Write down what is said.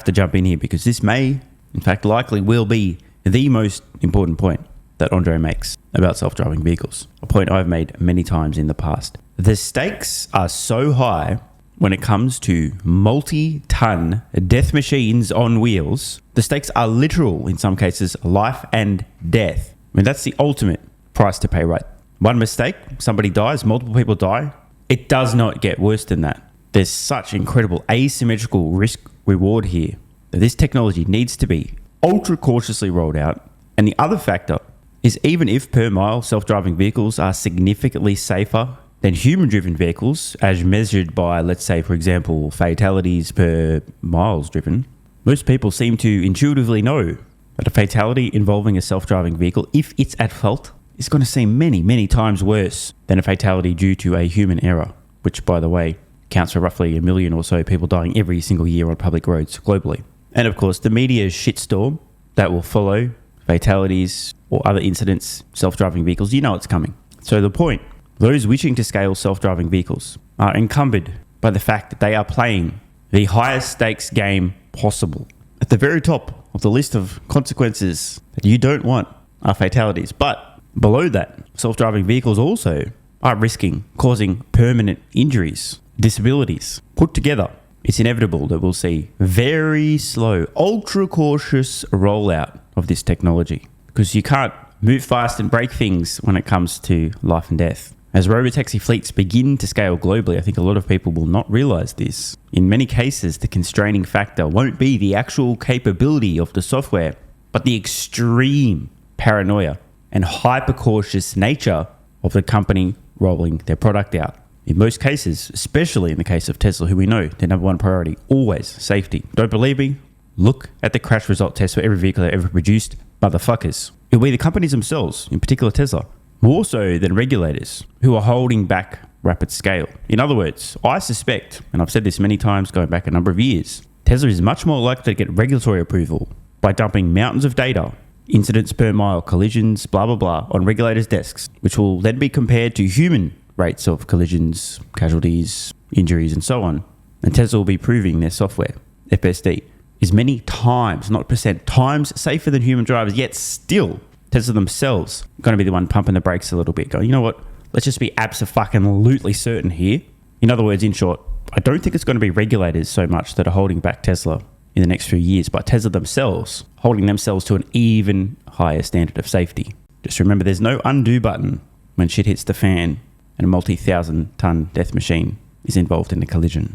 have to jump in here because this may, in fact, likely will be the most important point that Andre makes about self-driving vehicles. A point I've made many times in the past. The stakes are so high when it comes to multi-ton death machines on wheels. The stakes are literal, in some cases, life and death. I mean, that's the ultimate price to pay, right? One mistake, somebody dies, multiple people die. It does not get worse than that. There's such incredible asymmetrical risk reward here that this technology needs to be ultra cautiously rolled out. And the other factor is even if per mile self-driving vehicles are significantly safer than human-driven vehicles, as measured by, let's say, for example, fatalities per miles driven, most people seem to intuitively know that a fatality involving a self-driving vehicle, if it's at fault, is going to seem many, many times worse than a fatality due to a human error, which, by the way, accounts for roughly 1 million or so people dying every single year on public roads globally. And of course, the media's shitstorm that will follow fatalities or other incidents, self-driving vehicles, you know it's coming. So the point, those wishing to scale self-driving vehicles are encumbered by the fact that they are playing the highest stakes game possible. At the very top of the list of consequences that you don't want are fatalities. But below that, self-driving vehicles also are risking causing permanent injuries, disabilities. Put together, it's inevitable that we'll see very slow, ultra cautious rollout of this technology because you can't move fast and break things when it comes to life and death. As robotaxi fleets begin to scale globally, I think a lot of people will not realize this. In many cases, the constraining factor won't be the actual capability of the software, but the extreme paranoia and hyper-cautious nature of the company rolling their product out. In most cases, especially in the case of Tesla, who we know their number one priority, always safety. Don't believe me? Look at the crash result test for every vehicle they ever produced, motherfuckers. It'll be the companies themselves, in particular Tesla, more so than regulators, who are holding back rapid scale. In other words, I suspect, and I've said this many times going back a number of years, Tesla is much more likely to get regulatory approval by dumping mountains of data, incidents per mile, collisions, blah, blah, blah, on regulators' desks, which will then be compared to human rates of collisions, casualties, injuries, and so on. And Tesla will be proving their software, FSD, is many times, not percent, times safer than human drivers, yet still Tesla themselves are going to be the one pumping the brakes a little bit, going, you know what, let's just be absolutely certain here. In other words, in short, I don't think it's going to be regulators so much that are holding back Tesla in the next few years, but Tesla themselves holding themselves to an even higher standard of safety. Just remember, there's no undo button when shit hits the fan and a multi-thousand ton death machine is involved in a collision.